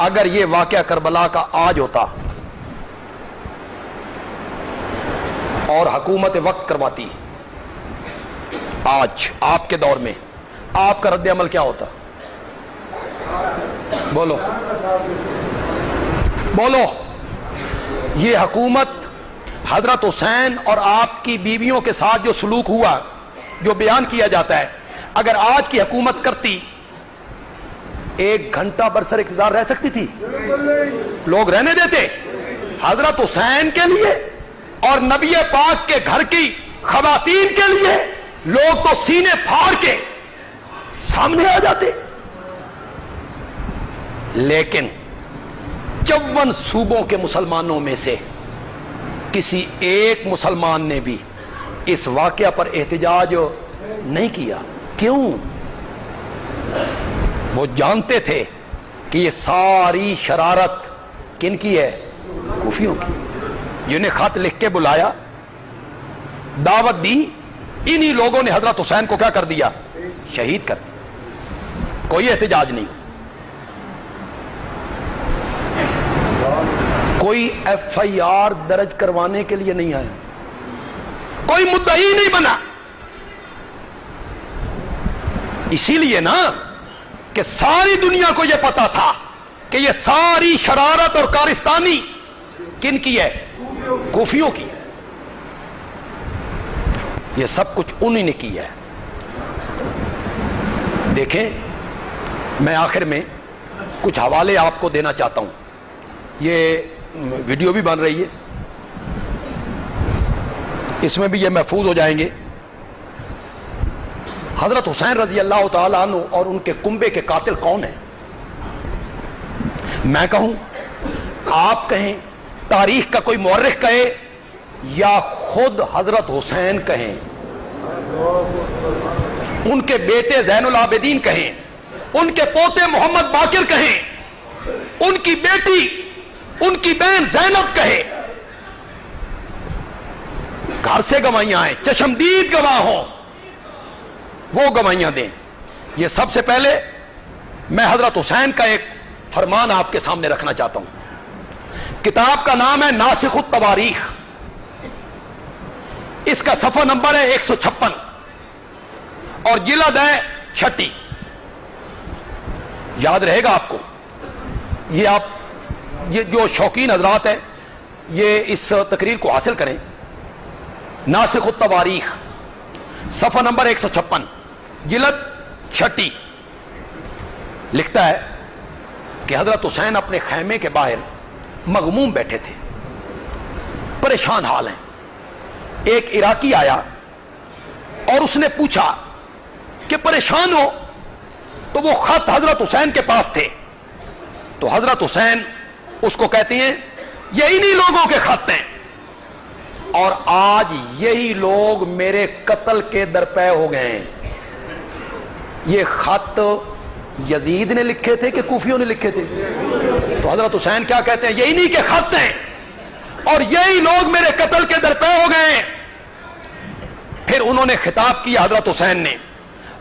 اگر یہ واقعہ کربلا کا آج ہوتا اور حکومت وقت کرواتی آج آپ کے دور میں، آپ کا رد عمل کیا ہوتا؟ بولو بولو۔ یہ حکومت حضرت حسین اور آپ کی بیویوں کے ساتھ جو سلوک ہوا، جو بیان کیا جاتا ہے، اگر آج کی حکومت کرتی 1 گھنٹہ برسر اقتدار رہ سکتی تھی؟ لوگ رہنے دیتے؟ حضرت حسین کے لیے اور نبی پاک کے گھر کی خواتین کے لیے لوگ تو سینے پھاڑ کے سامنے آ جاتے۔ لیکن 54 صوبوں کے مسلمانوں میں سے کسی ایک مسلمان نے بھی اس واقعہ پر احتجاج نہیں کیا۔ کیوں؟ وہ جانتے تھے کہ یہ ساری شرارت کن کی ہے؟ کوفیوں کی، جنہیں خط لکھ کے بلایا، دعوت دی، انہی لوگوں نے حضرت حسین کو کیا کر دیا؟ شہید کر دیا۔ کوئی احتجاج نہیں، کوئی ایف آئی آر درج کروانے کے لیے نہیں آیا، کوئی مدعی نہیں بنا۔ اسی لیے نا کہ ساری دنیا کو یہ پتا تھا کہ یہ ساری شرارت اور کارستانی کن کی ہے؟ کوفیوں کی ہے۔ یہ سب کچھ انہی نے کی ہے۔ دیکھیں، میں آخر میں کچھ حوالے آپ کو دینا چاہتا ہوں، یہ ویڈیو بھی بن رہی ہے، اس میں بھی یہ محفوظ ہو جائیں گے۔ حضرت حسین رضی اللہ تعالیٰ عنہ اور ان کے کنبے کے قاتل کون ہیں؟ میں کہوں، آپ کہیں، تاریخ کا کوئی مورخ کہے، یا خود حضرت حسین کہیں، ان کے بیٹے زین العابدین کہیں، ان کے پوتے محمد باقر کہیں، ان کی بیٹی، ان کی بہن زینب کہے، گھر سے گواہیاں آئیں، چشمدید گواہ ہوں، وہ گواہیاں دیں۔ یہ سب سے پہلے میں حضرت حسین کا ایک فرمان آپ کے سامنے رکھنا چاہتا ہوں۔ کتاب کا نام ہے ناسخ التواریخ، اس کا صفحہ نمبر ہے 156 اور جلد ہے 6۔ یاد رہے گا آپ کو، یہ جو شوقین حضرات ہیں یہ اس تقریر کو حاصل کریں۔ ناسخ التواریخ صفحہ نمبر 156 جلد 6 لکھتا ہے کہ حضرت حسین اپنے خیمے کے باہر مغموم بیٹھے تھے، پریشان حال ہیں۔ ایک عراقی آیا اور اس نے پوچھا کہ پریشان ہو؟ تو وہ خط حضرت حسین کے پاس تھے، تو حضرت حسین اس کو کہتے ہیں یہ انہی لوگوں کے خط ہیں، اور آج یہی لوگ میرے قتل کے درپے ہو گئے ہیں۔ یہ خط یزید نے لکھے تھے کہ کوفیوں نے لکھے تھے؟ تو حضرت حسین کیا کہتے ہیں؟ یہ انہی کے خط ہیں اور یہی لوگ میرے قتل کے درپے ہو گئے ہیں۔ پھر انہوں نے خطاب کیا حضرت حسین نے،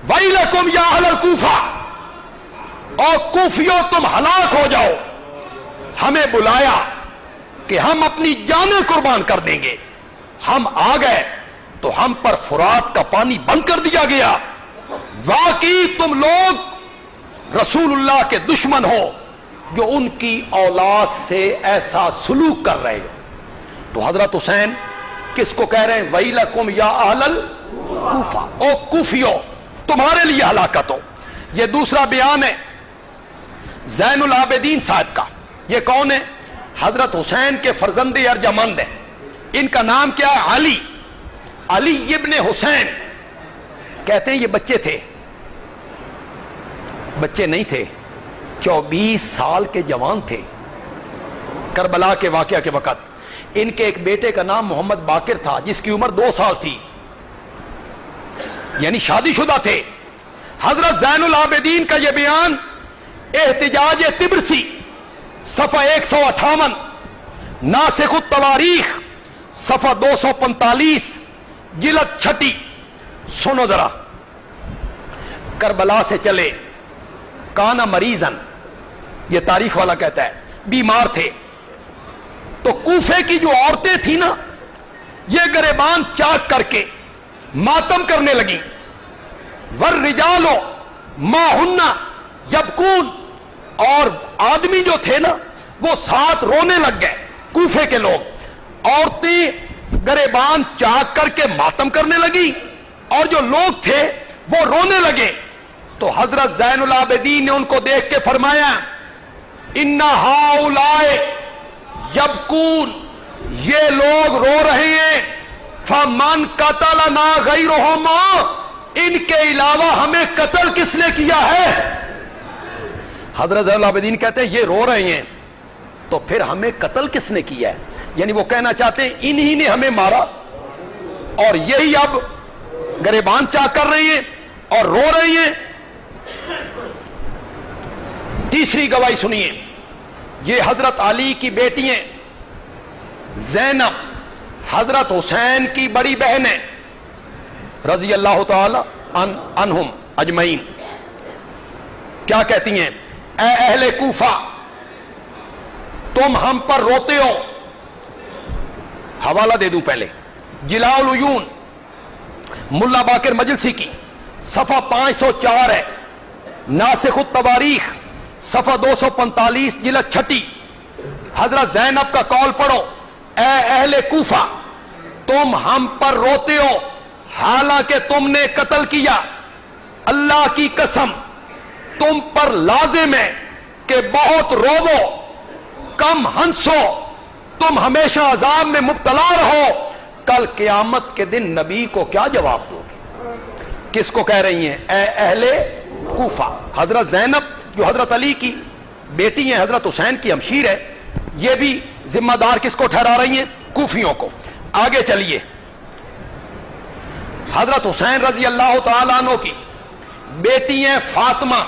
وَيْلَكُمْ يَا أَهْلَ الْكُوفَةِ، اور کوفیوں تم ہلاک ہو جاؤ، ہمیں بلایا کہ ہم اپنی جانیں قربان کر دیں گے، ہم آ گئے تو ہم پر فرات کا پانی بند کر دیا گیا، واقعی تم لوگ رسول اللہ کے دشمن ہو جو ان کی اولاد سے ایسا سلوک کر رہے ہو۔ تو حضرت حسین کس کو کہہ رہے ہیں؟ وَيْلَكُمْ يَا أَهْلَ الْكُوفَةِ، او کوفیوں تمہارے لیے ہلاکت ہو۔ یہ دوسرا بیان ہے زین العابدین صاحب کا۔ یہ کون ہے؟ حضرت حسین کے فرزند ارجمند ہیں، ان کا نام کیا ہے؟ علی ابن حسین۔ کہتے ہیں یہ بچے تھے، بچے نہیں تھے، 24 سال کے جوان تھے کربلا کے واقعہ کے وقت۔ ان کے ایک بیٹے کا نام محمد باقر تھا جس کی عمر 2 سال تھی، یعنی شادی شدہ تھے۔ حضرت زین العابدین کا یہ بیان احتجاج طبرسی صفحہ 158، ناسخ التواریخ صفحہ 245 جلد 6۔ سنو ذرا، کربلا سے چلے، کانا مریضن، یہ تاریخ والا کہتا ہے، بیمار تھے، تو کوفے کی جو عورتیں تھیں نا، یہ گریبان چاک کر کے ماتم کرنے لگیں. والرجال ما ہن یبکون، اور آدمی جو تھے نا وہ ساتھ رونے لگ گئے. کوفے کے لوگ، عورتیں گریبان چاک کر کے ماتم کرنے لگی اور جو لوگ تھے وہ رونے لگے. تو حضرت زین العابدین نے ان کو دیکھ کے فرمایا، ان ہؤلاء یبکون، یہ لوگ رو رہے ہیں، فمن قتلنا غیرہما، ان کے علاوہ ہمیں قتل کس نے کیا ہے؟ حضرت زین العابدین کہتے ہیں یہ رو رہے ہیں تو پھر ہمیں قتل کس نے کیا ہے؟ یعنی وہ کہنا چاہتے ہیں انہی نے ہمیں مارا اور یہی اب گریبان چاک کر رہی ہیں اور رو رہی ہیں. تیسری گواہی سنیے، یہ حضرت علی کی بیٹی ہیں زینب، حضرت حسین کی بڑی بہن ہے رضی اللہ تعالی عنہم اجمعین. کیا کہتی ہیں؟ اے اہل کوفہ، تم ہم پر روتے ہو. حوالہ دے دوں پہلے، جلاء العیون ملا باقر مجلسی کی صفحہ 504 ہے، ناسخ التواریخ صفحہ 245 جلد 6. حضرت زینب کا قول پڑھو، اے اہل کوفہ، تم ہم پر روتے ہو حالانکہ تم نے قتل کیا. اللہ کی قسم تم پر لازم ہے کہ بہت روو، کم ہنسو، تم ہمیشہ عذاب میں مبتلا رہو. کل قیامت کے دن نبی کو کیا جواب دو گے؟ کس کو کہہ رہی ہیں؟ اے اہل کوفہ. حضرت زینب جو حضرت علی کی بیٹی ہیں، حضرت حسین کی ہمشیر ہے، یہ بھی ذمہ دار کس کو ٹھہرا رہی ہیں؟ کوفیوں کو. آگے چلیے، حضرت حسین رضی اللہ تعالیٰ عنہ کی بیٹی ہیں فاطمہ،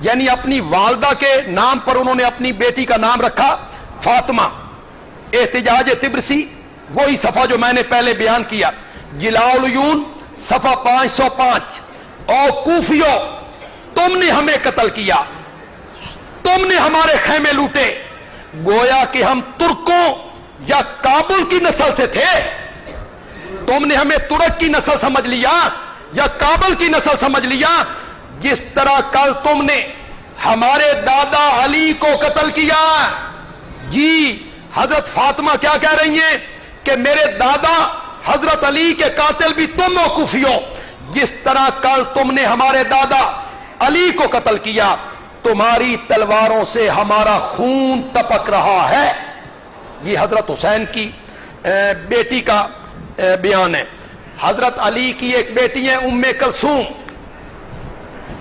یعنی اپنی والدہ کے نام پر انہوں نے اپنی بیٹی کا نام رکھا فاطمہ. احتجاج تبرسی وہی صفحہ جو میں نے پہلے بیان کیا، جلاء العیون صفحہ 505. او کوفیوں، تم نے ہمیں قتل کیا، تم نے ہمارے خیمے لوٹے، گویا کہ ہم ترکوں یا کابل کی نسل سے تھے. تم نے ہمیں ترک کی نسل سمجھ لیا یا کابل کی نسل سمجھ لیا. جس طرح کل تم نے ہمارے دادا علی کو قتل کیا. جی حضرت فاطمہ کیا کہہ رہی ہیں کہ میرے دادا حضرت علی کے قاتل بھی تم ہو کوفیوں. جس طرح کل تم نے ہمارے دادا علی کو قتل کیا، تمہاری تلواروں سے ہمارا خون ٹپک رہا ہے. یہ حضرت حسین کی بیٹی کا بیان ہے. حضرت علی کی ایک بیٹی ہے ام کلثوم،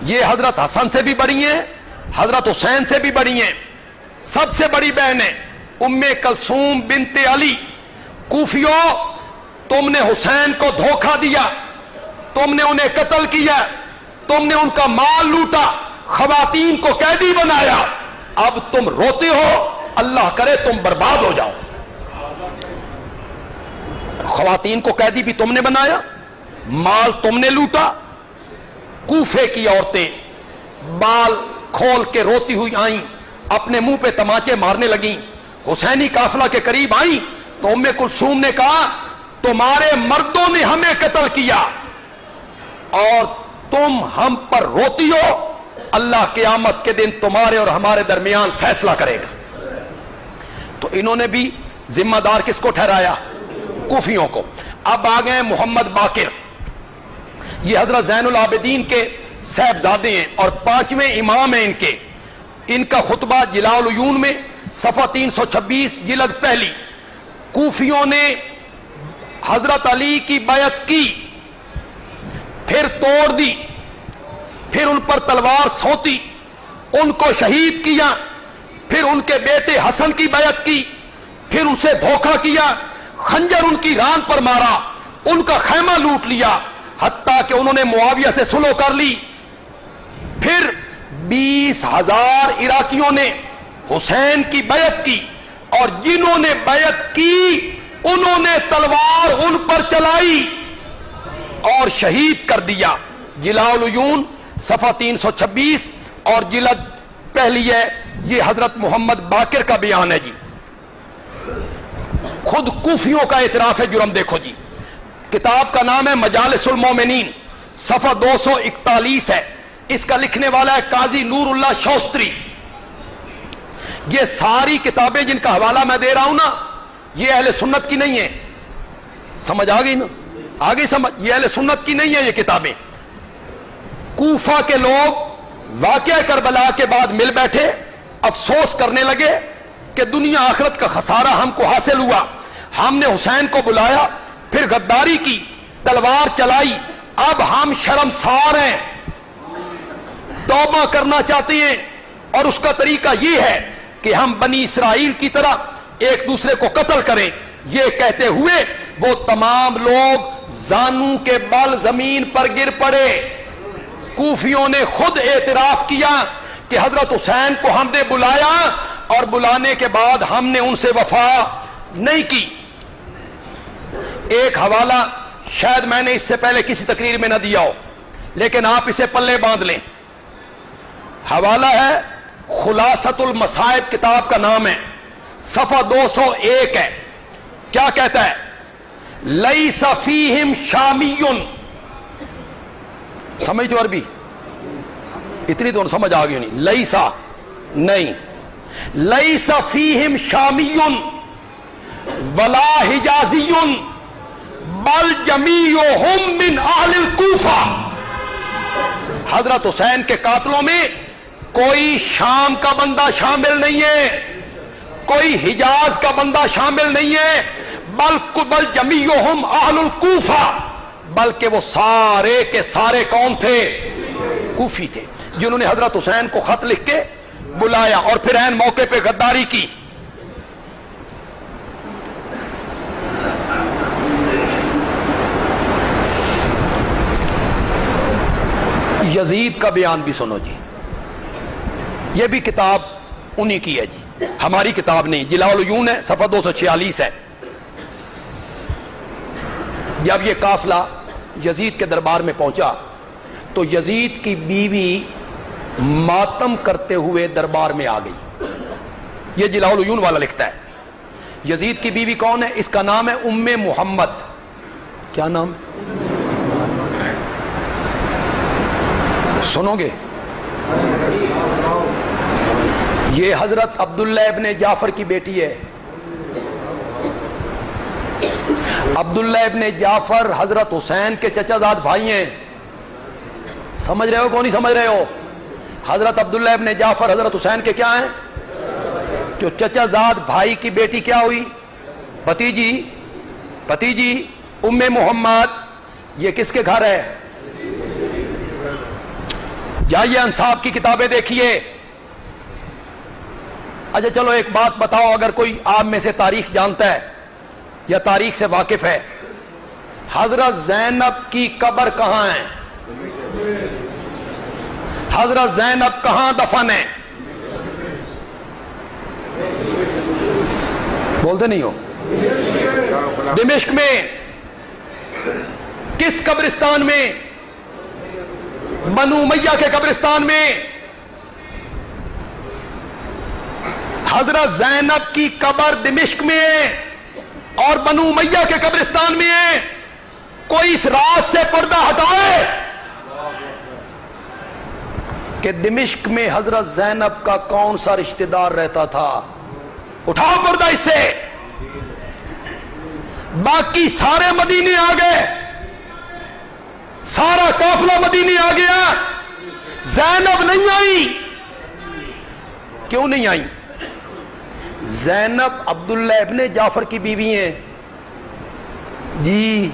یہ حضرت حسن سے بھی بڑی ہیں، حضرت حسین سے بھی بڑی ہیں، سب سے بڑی بہن ہے ام کلثوم بنت علی. کوفیوں، تم نے حسین کو دھوکہ دیا، تم نے انہیں قتل کیا، تم نے ان کا مال لوٹا، خواتین کو قیدی بنایا. اب تم روتے ہو، اللہ کرے تم برباد ہو جاؤ. خواتین کو قیدی بھی تم نے بنایا، مال تم نے لوٹا. کوفے کی عورتیں بال کھول کے روتی ہوئی آئیں، اپنے منہ پہ تماچے مارنے لگیں. حسینی قافلہ کے قریب آئیں تو ام کلثوم نے کہا تمہارے مردوں نے ہمیں قتل کیا اور تم ہم پر روتی ہو. اللہ قیامت کے دن تمہارے اور ہمارے درمیان فیصلہ کرے گا. تو انہوں نے بھی ذمہ دار کس کو ٹھہرایا؟ کوفیوں کو. اب آ گئے محمد باقر، یہ حضرت زین العابدین کے صاحبزادے ہیں اور 5ویں امام ہیں. ان کا خطبہ جلاء العیون میں صفحہ 326 جلد پہلی. کوفیوں نے حضرت علی کی بیعت کی، پھر توڑ دی، پھر ان پر تلوار سونتی، ان کو شہید کیا، پھر ان کے بیٹے حسن کی بیعت کی، پھر اسے دھوکہ کیا، خنجر ان کی ران پر مارا، ان کا خیمہ لوٹ لیا، حتیٰ کہ انہوں نے معاویہ سے صلح کر لی. پھر 20,000 عراقیوں نے حسین کی بیعت کی اور جنہوں نے بیعت کی انہوں نے تلوار ان پر چلائی اور شہید کر دیا. جلاء العیون صفحہ 326 اور جلد پہلی ہے، یہ حضرت محمد باقر کا بیان ہے جی، خود کوفیوں کا اعتراف ہے جرم. دیکھو جی، کتاب کا نام ہے مجالس المومنین، صفحہ 241 ہے. اس کا لکھنے والا ہے قاضی نور اللہ شوستری. یہ ساری کتابیں جن کا حوالہ میں دے رہا ہوں نا، یہ اہل سنت کی نہیں ہیں. سمجھ آ گئی نا؟ آگے سمجھ، یہ اہل سنت کی نہیں ہیں یہ کتابیں. کوفہ کے لوگ واقعہ کربلا کے بعد مل بیٹھے، افسوس کرنے لگے کہ دنیا آخرت کا خسارہ ہم کو حاصل ہوا. ہم نے حسین کو بلایا، پھر غداری کی، تلوار چلائی، اب ہم شرمسار ہیں، توبہ کرنا چاہتے ہیں، اور اس کا طریقہ یہ ہے کہ ہم بنی اسرائیل کی طرح ایک دوسرے کو قتل کریں. یہ کہتے ہوئے وہ تمام لوگ زانوں کے بل زمین پر گر پڑے. کوفیوں نے خود اعتراف کیا کہ حضرت حسین کو ہم نے بلایا اور بلانے کے بعد ہم نے ان سے وفا نہیں کی. ایک حوالہ شاید میں نے اس سے پہلے کسی تقریر میں نہ دیا ہو، لیکن آپ اسے پلے باندھ لیں. حوالہ ہے خلاصۃ المصائب، کتاب کا نام ہے، صفحہ 201 ہے. کیا کہتا ہے؟ لیس فیہم شامی. سمجھ تو عربی اتنی تو سمجھ آ گئی نہیں. لیسا نہیں، لیس فیہم شامی ولا حجازی بل جمیعہم من اہل الکوفہ. حضرت حسین کے قاتلوں میں کوئی شام کا بندہ شامل نہیں ہے، کوئی حجاز کا بندہ شامل نہیں ہے، بل جمیعہم اہل الکوفہ، بلکہ وہ سارے کے سارے کون تھے؟ کوفی تھے، جنہوں نے حضرت حسین کو خط لکھ کے بلایا اور پھر عین موقع پہ غداری کی. یزید کا بیان بھی سنو جی، یہ بھی کتاب انہی کی ہے جی، ہماری کتاب نہیں. جلاء العیون ہے، صفحہ 246 ہے. جب یہ قافلہ یزید کے دربار میں پہنچا تو یزید کی بیوی ماتم کرتے ہوئے دربار میں آ گئی. یہ جلاء العیون والا لکھتا ہے. یزید کی بیوی کون ہے؟ اس کا نام ہے ام محمد. کیا نام؟ سنو گے؟ یہ حضرت عبداللہ ابن جعفر کی بیٹی ہے. عبداللہ ابن جعفر حضرت حسین کے چچا زاد بھائی ہیں. سمجھ رہے ہو کون نہیں سمجھ رہے ہو؟ حضرت عبداللہ ابن جعفر حضرت حسین کے کیا ہیں؟ جو چچا زاد بھائی کی بیٹی کیا ہوئی؟ بھتیجی ام محمد. یہ کس کے گھر ہے؟ جائیے انصاب کی کتابیں دیکھیے. اچھا چلو ایک بات بتاؤ، اگر کوئی آپ میں سے تاریخ جانتا ہے یا تاریخ سے واقف ہے، حضرت زینب کی قبر کہاں ہے؟ حضرت زینب کہاں دفن ہے؟ بولتے نہیں ہو؟ دمشق میں. کس قبرستان میں؟ بنو امیہ کے قبرستان میں. حضرت زینب کی قبر دمشق میں ہے اور بنو امیہ کے قبرستان میں ہے. کوئی اس راز سے پردہ ہٹائے کہ دمشق میں حضرت زینب کا کون سا رشتہ دار رہتا تھا. اٹھاؤ پردہ اس سے. باقی سارے مدینے آ گئے، سارا قافلہ مدینے آ گیا، زینب نہیں آئی. کیوں نہیں آئی؟ زینب عبداللہ ابن جعفر کی بیوی ہیں جی.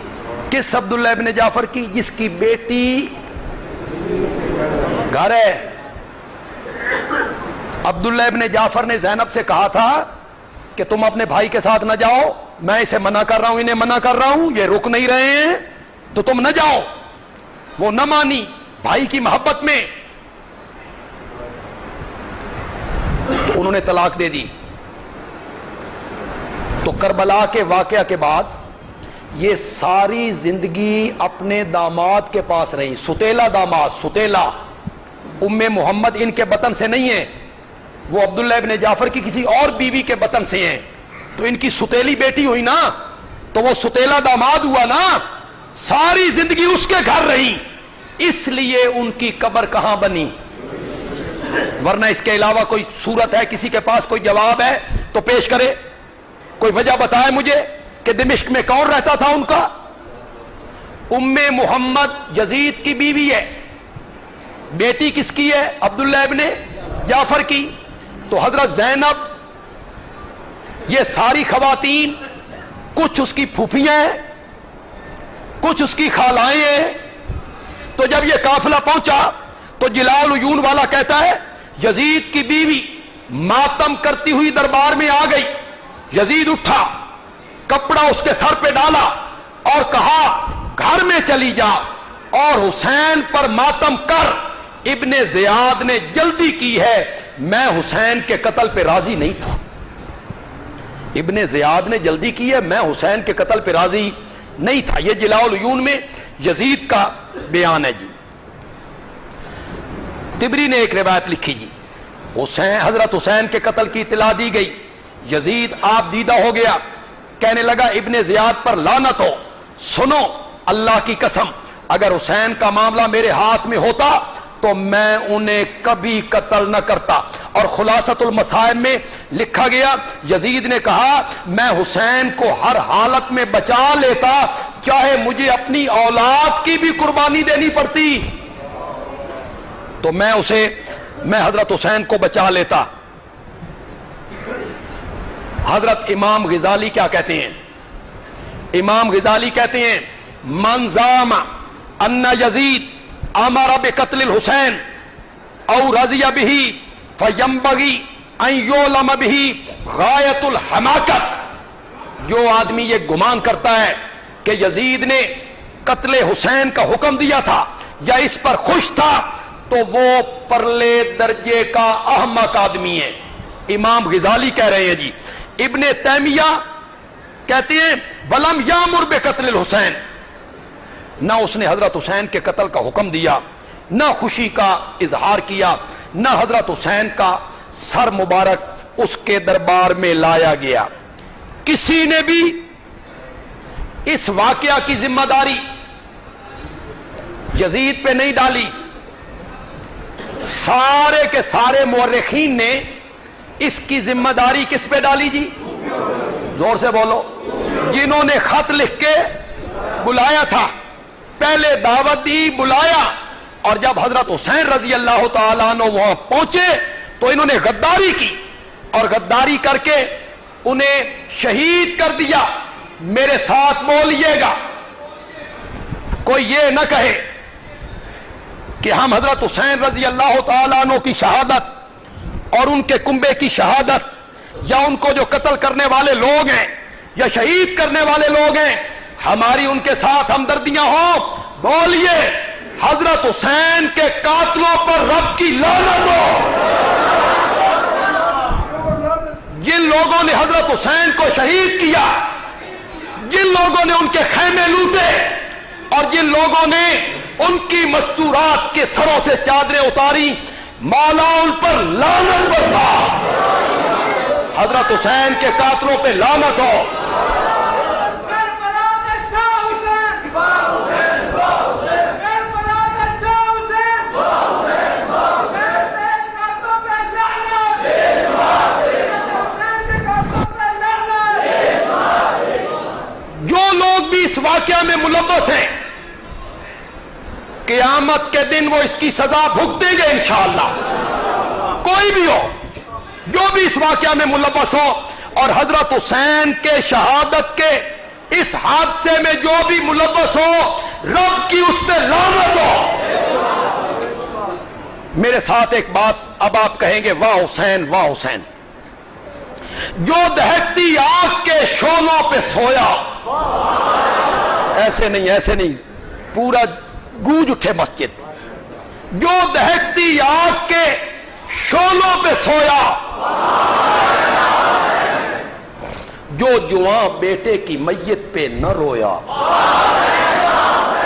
کس عبداللہ ابن جعفر کی؟ جس کی بیٹی گھر ہے. عبداللہ ابن جعفر نے زینب سے کہا تھا کہ تم اپنے بھائی کے ساتھ نہ جاؤ، میں اسے منع کر رہا ہوں، انہیں منع کر رہا ہوں، یہ رک نہیں رہے ہیں تو تم نہ جاؤ. وہ نہ مانی بھائی کی محبت میں، تو انہوں نے طلاق دے دی. تو کربلا کے واقعہ کے بعد یہ ساری زندگی اپنے داماد کے پاس رہی. ستیلا داماد، ستیلا ام محمد ان کے بطن سے نہیں ہے، وہ عبداللہ ابن جعفر کی کسی اور بیوی کے بطن سے ہیں تو ان کی ستیلی بیٹی ہوئی نا، تو وہ ستیلا داماد ہوا نا، ساری زندگی اس کے گھر رہی، اس لیے ان کی قبر کہاں بنی؟ ورنہ اس کے علاوہ کوئی صورت ہے؟ کسی کے پاس کوئی جواب ہے تو پیش کرے، کوئی وجہ بتائے مجھے کہ دمشق میں کون رہتا تھا ان کا؟ ام محمد یزید کی بیوی ہے، بیٹی کس کی ہے؟ عبداللہ ابن جعفر کی۔ تو حضرت زینب، یہ ساری خواتین کچھ اس کی پھوپھیاں ہیں، کچھ اس کی خالائیں ہیں۔ تو جب یہ قافلہ پہنچا تو جلال العیون والا کہتا ہے یزید کی بیوی ماتم کرتی ہوئی دربار میں آ گئی۔ یزید اٹھا، کپڑا اس کے سر پہ ڈالا اور کہا گھر میں چلی جا اور حسین پر ماتم کر، ابن زیاد نے جلدی کی ہے، میں حسین کے قتل پہ راضی نہیں تھا۔ ابن زیاد نے جلدی کی ہے، میں حسین کے قتل پہ راضی نہیں تھا۔ یہ جلاء العیون میں یزید کا بیان ہے جی۔ طبری نے ایک روایت لکھی جی، حضرت حسین کے قتل کی اطلاع دی گئی، یزید آپ دیدہ ہو گیا، کہنے لگا ابن زیاد پر لعنت ہو، سنو اللہ کی قسم اگر حسین کا معاملہ میرے ہاتھ میں ہوتا تو میں انہیں کبھی قتل نہ کرتا۔ اور خلاصۃ المصائب میں لکھا گیا یزید نے کہا میں حسین کو ہر حالت میں بچا لیتا، چاہے مجھے اپنی اولاد کی بھی قربانی دینی پڑتی تو میں حضرت حسین کو بچا لیتا۔ حضرت امام غزالی کیا کہتے ہیں؟ امام غزالی کہتے ہیں من زعم ان یزید امر بقتل الحسین او رضی بہ فینبغی ان یعلم بہ غایۃ الحماقت، جو آدمی یہ گمان کرتا ہے کہ یزید نے قتل حسین کا حکم دیا تھا یا اس پر خوش تھا تو وہ پرلے درجے کا احمق آدمی ہے۔ امام غزالی کہہ رہے ہیں جی۔ ابن تیمیہ کہتے ہیں ولم یامر بقتل الحسین، نہ اس نے حضرت حسین کے قتل کا حکم دیا، نہ خوشی کا اظہار کیا، نہ حضرت حسین کا سر مبارک اس کے دربار میں لایا گیا۔ کسی نے بھی اس واقعہ کی ذمہ داری یزید پہ نہیں ڈالی۔ سارے کے سارے مورخین نے اس کی ذمہ داری کس پہ ڈالی جی؟ زور سے بولو۔ جنہوں نے خط لکھ کے بلایا تھا، پہلے دعوت دی، بلایا، اور جب حضرت حسین رضی اللہ تعالیٰ عنہ وہاں پہنچے تو انہوں نے غداری کی اور غداری کر کے انہیں شہید کر دیا۔ میرے ساتھ بولیے گا، کوئی یہ نہ کہے کہ ہم حضرت حسین رضی اللہ تعالیٰ عنہ کی شہادت اور ان کے کنبے کی شہادت یا ان کو جو قتل کرنے والے لوگ ہیں یا شہید کرنے والے لوگ ہیں ہماری ان کے ساتھ ہمدردیاں ہوں۔ بولیے حضرت حسین کے قاتلوں پر رب کی لعنت ہو۔ جن لوگوں نے حضرت حسین کو شہید کیا، جن لوگوں نے ان کے خیمے لوٹے اور جن لوگوں نے ان کی مستورات کے سروں سے چادریں اتاری، مولا ان پر لعنت برسا۔ حضرت حسین کے قاتلوں پہ لعنت ہو۔ جو لوگ بھی اس واقعہ میں ملوث ہیں، قیامت کے دن وہ اس کی سزا بھگتیں گے انشاءاللہ۔ کوئی بھی ہو جو بھی اس واقعہ میں ملوث ہو، اور حضرت حسین کے شہادت کے اس حادثے میں جو بھی ملوث ہو، رب کی اس پہ لعنت ہو۔ میرے ساتھ ایک بات اب آپ کہیں گے واہ حسین واہ حسین۔ جو دہکتی آگ کے شعلوں پہ سویا، ایسے نہیں پورا گونج اٹھے مسجد۔ جو دہکتی آگ کے شعلوں پہ سویا، جو جوان بیٹے کی میت پہ نہ رویا،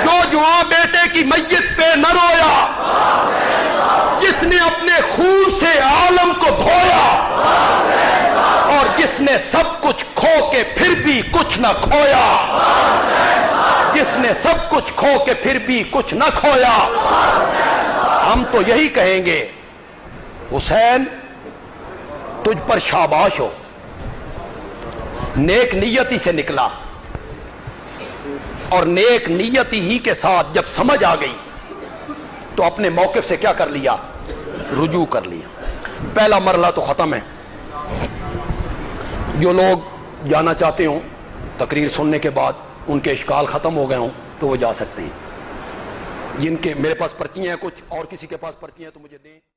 جو جوان بیٹے کی میت پہ نہ رویا، جس نے اپنے خون سے عالم کو دھویا، نے سب کچھ کھو کے پھر بھی کچھ نہ کھویا، جس نے سب کچھ کھو کے پھر بھی کچھ نہ کھویا۔ ہم تو یہی کہیں گے حسین تجھ پر شاباش ہو، نیک نیتی سے نکلا اور نیک نیتی ہی کے ساتھ جب سمجھ آ گئی تو اپنے موقف سے کیا کر لیا؟ رجوع کر لیا۔ پہلا مرحلہ تو ختم ہے۔ جو لوگ جانا چاہتے ہوں تقریر سننے کے بعد ان کے اشکال ختم ہو گئے ہوں تو وہ جا سکتے ہیں۔ جن کے میرے پاس پرچیاں ہیں کچھ اور کسی کے پاس پرچیاں ہیں تو مجھے دیں۔